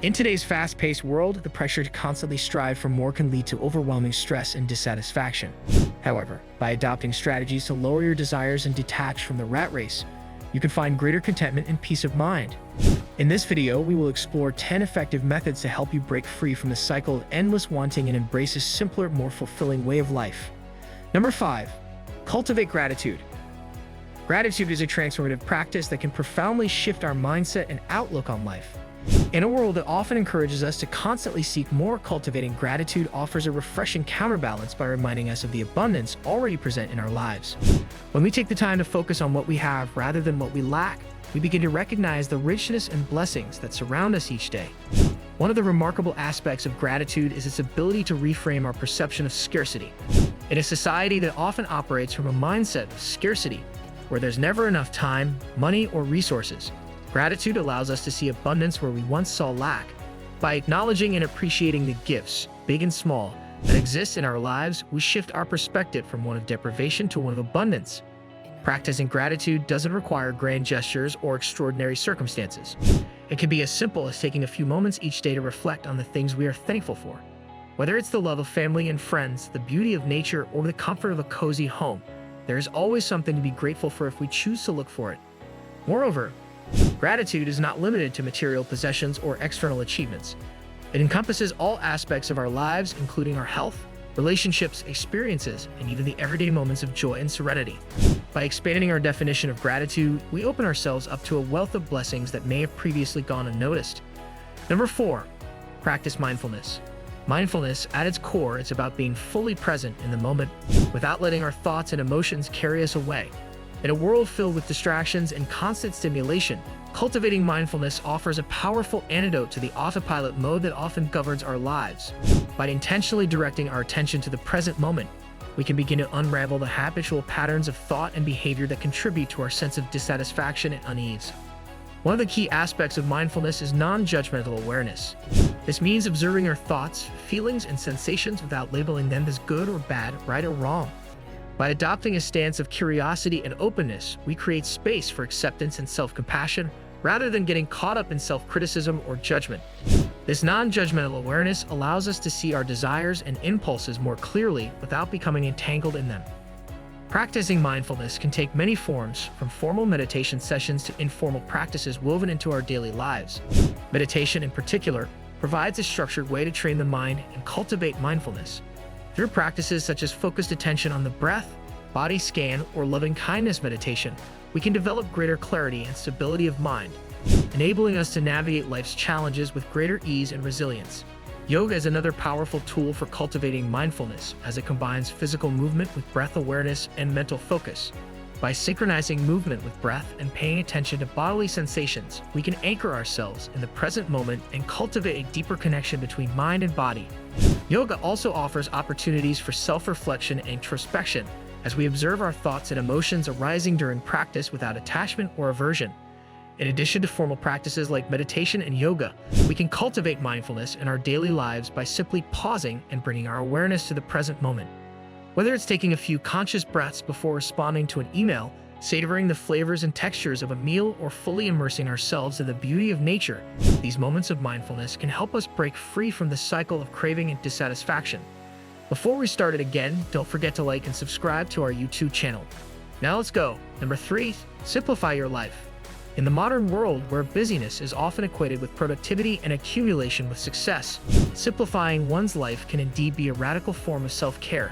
In today's fast-paced world, the pressure to constantly strive for more can lead to overwhelming stress and dissatisfaction. However, by adopting strategies to lower your desires and detach from the rat race, you can find greater contentment and peace of mind. In this video, we will explore 10 effective methods to help you break free from the cycle of endless wanting and embrace a simpler, more fulfilling way of life. Number 5. Cultivate gratitude. Gratitude is a transformative practice that can profoundly shift our mindset and outlook on life. In a world that often encourages us to constantly seek more, cultivating gratitude offers a refreshing counterbalance by reminding us of the abundance already present in our lives. When we take the time to focus on what we have rather than what we lack, we begin to recognize the richness and blessings that surround us each day. One of the remarkable aspects of gratitude is its ability to reframe our perception of scarcity. In a society that often operates from a mindset of scarcity, where there's never enough time, money, or resources, gratitude allows us to see abundance where we once saw lack. By acknowledging and appreciating the gifts, big and small, that exist in our lives, we shift our perspective from one of deprivation to one of abundance. Practicing gratitude doesn't require grand gestures or extraordinary circumstances. It can be as simple as taking a few moments each day to reflect on the things we are thankful for. Whether it's the love of family and friends, the beauty of nature, or the comfort of a cozy home, there is always something to be grateful for if we choose to look for it. Moreover, gratitude is not limited to material possessions or external achievements. It encompasses all aspects of our lives, including our health, relationships, experiences, and even the everyday moments of joy and serenity. By expanding our definition of gratitude, we open ourselves up to a wealth of blessings that may have previously gone unnoticed. Number 4. Practice mindfulness. Mindfulness, at its core, is about being fully present in the moment without letting our thoughts and emotions carry us away. In a world filled with distractions and constant stimulation, cultivating mindfulness offers a powerful antidote to the autopilot mode that often governs our lives. By intentionally directing our attention to the present moment, we can begin to unravel the habitual patterns of thought and behavior that contribute to our sense of dissatisfaction and unease. One of the key aspects of mindfulness is non-judgmental awareness. This means observing our thoughts, feelings, and sensations without labeling them as good or bad, right or wrong. By adopting a stance of curiosity and openness, we create space for acceptance and self-compassion rather than getting caught up in self-criticism or judgment. This non-judgmental awareness allows us to see our desires and impulses more clearly without becoming entangled in them. Practicing mindfulness can take many forms, from formal meditation sessions to informal practices woven into our daily lives. Meditation, in particular, provides a structured way to train the mind and cultivate mindfulness. Through practices such as focused attention on the breath, body scan, or loving-kindness meditation, we can develop greater clarity and stability of mind, enabling us to navigate life's challenges with greater ease and resilience. Yoga is another powerful tool for cultivating mindfulness, as it combines physical movement with breath awareness and mental focus. By synchronizing movement with breath and paying attention to bodily sensations, we can anchor ourselves in the present moment and cultivate a deeper connection between mind and body. Yoga also offers opportunities for self-reflection and introspection, as we observe our thoughts and emotions arising during practice without attachment or aversion. In addition to formal practices like meditation and yoga, we can cultivate mindfulness in our daily lives by simply pausing and bringing our awareness to the present moment. Whether it's taking a few conscious breaths before responding to an email, savoring the flavors and textures of a meal, or fully immersing ourselves in the beauty of nature, these moments of mindfulness can help us break free from the cycle of craving and dissatisfaction. Before we start it again, don't forget to like and subscribe to our YouTube channel. Now let's go. Number 3. Simplify your life. In the modern world, where busyness is often equated with productivity and accumulation with success, simplifying one's life can indeed be a radical form of self-care.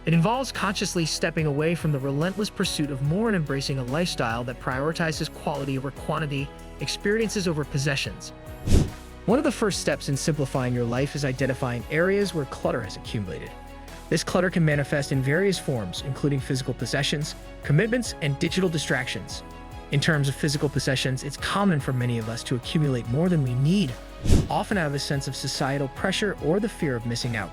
It involves consciously stepping away from the relentless pursuit of more and embracing a lifestyle that prioritizes quality over quantity, experiences over possessions. One of the first steps in simplifying your life is identifying areas where clutter has accumulated. This clutter can manifest in various forms, including physical possessions, commitments, and digital distractions. In terms of physical possessions, it's common for many of us to accumulate more than we need, often out of a sense of societal pressure or the fear of missing out.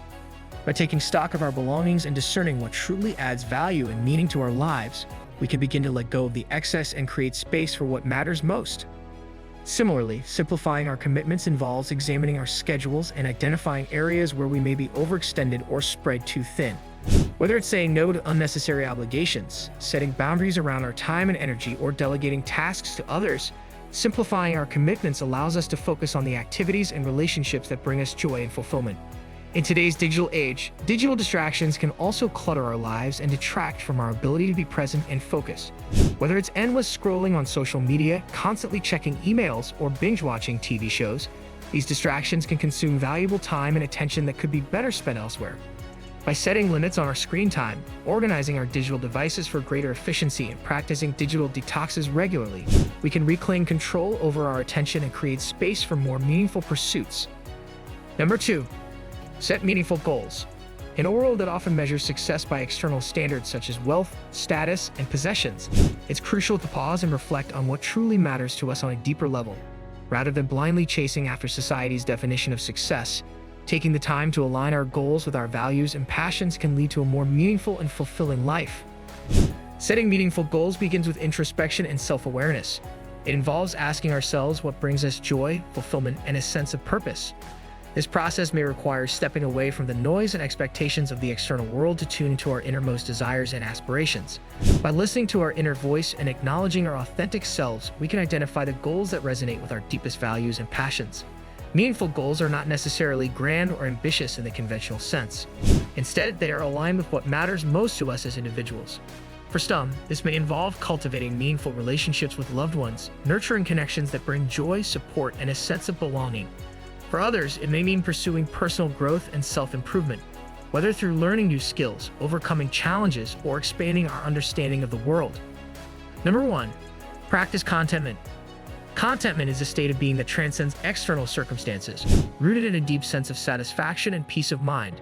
By taking stock of our belongings and discerning what truly adds value and meaning to our lives, we can begin to let go of the excess and create space for what matters most. Similarly, simplifying our commitments involves examining our schedules and identifying areas where we may be overextended or spread too thin. Whether it's saying no to unnecessary obligations, setting boundaries around our time and energy, or delegating tasks to others, Simplifying our commitments allows us to focus on the activities and relationships that bring us joy and fulfillment. In today's digital age, digital distractions can also clutter our lives and detract from our ability to be present and focused. Whether it's endless scrolling on social media, constantly checking emails, or binge-watching TV shows, these distractions can consume valuable time and attention that could be better spent elsewhere. By setting limits on our screen time, organizing our digital devices for greater efficiency, and practicing digital detoxes regularly, we can reclaim control over our attention and create space for more meaningful pursuits. Number 2. Set meaningful goals. In a world that often measures success by external standards such as wealth, status, and possessions, it's crucial to pause and reflect on what truly matters to us on a deeper level. Rather than blindly chasing after society's definition of success, taking the time to align our goals with our values and passions can lead to a more meaningful and fulfilling life. Setting meaningful goals begins with introspection and self-awareness. It involves asking ourselves what brings us joy, fulfillment, and a sense of purpose. This process may require stepping away from the noise and expectations of the external world to tune into our innermost desires and aspirations. By listening to our inner voice and acknowledging our authentic selves, we can identify the goals that resonate with our deepest values and passions. Meaningful goals are not necessarily grand or ambitious in the conventional sense. Instead, they are aligned with what matters most to us as individuals. For some, this may involve cultivating meaningful relationships with loved ones, nurturing connections that bring joy, support, and a sense of belonging. For others, it may mean pursuing personal growth and self-improvement, whether through learning new skills, overcoming challenges, or expanding our understanding of the world. Number 1. Practice contentment. Contentment is a state of being that transcends external circumstances, rooted in a deep sense of satisfaction and peace of mind.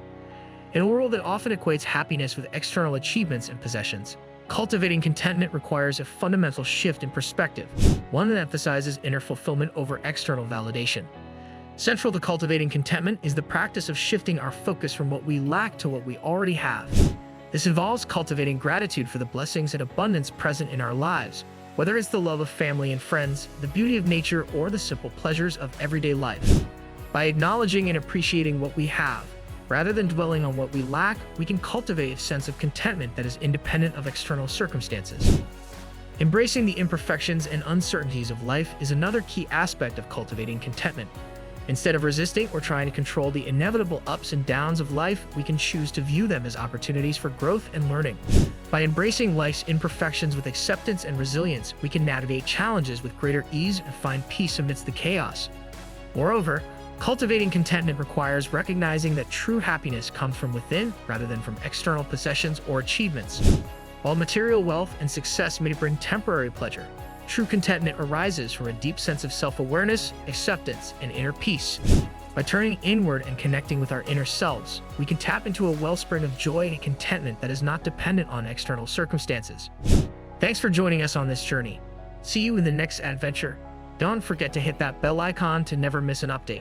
In a world that often equates happiness with external achievements and possessions, cultivating contentment requires a fundamental shift in perspective, one that emphasizes inner fulfillment over external validation. Central to cultivating contentment is the practice of shifting our focus from what we lack to what we already have. This involves cultivating gratitude for the blessings and abundance present in our lives, whether it's the love of family and friends, the beauty of nature, or the simple pleasures of everyday life. By acknowledging and appreciating what we have, rather than dwelling on what we lack, we can cultivate a sense of contentment that is independent of external circumstances. Embracing the imperfections and uncertainties of life is another key aspect of cultivating contentment. Instead of resisting or trying to control the inevitable ups and downs of life, we can choose to view them as opportunities for growth and learning. By embracing life's imperfections with acceptance and resilience, we can navigate challenges with greater ease and find peace amidst the chaos. Moreover, cultivating contentment requires recognizing that true happiness comes from within rather than from external possessions or achievements. While material wealth and success may bring temporary pleasure, true contentment arises from a deep sense of self-awareness, acceptance, and inner peace. By turning inward and connecting with our inner selves, we can tap into a wellspring of joy and contentment that is not dependent on external circumstances. Thanks for joining us on this journey. See you in the next adventure. Don't forget to hit that bell icon to never miss an update.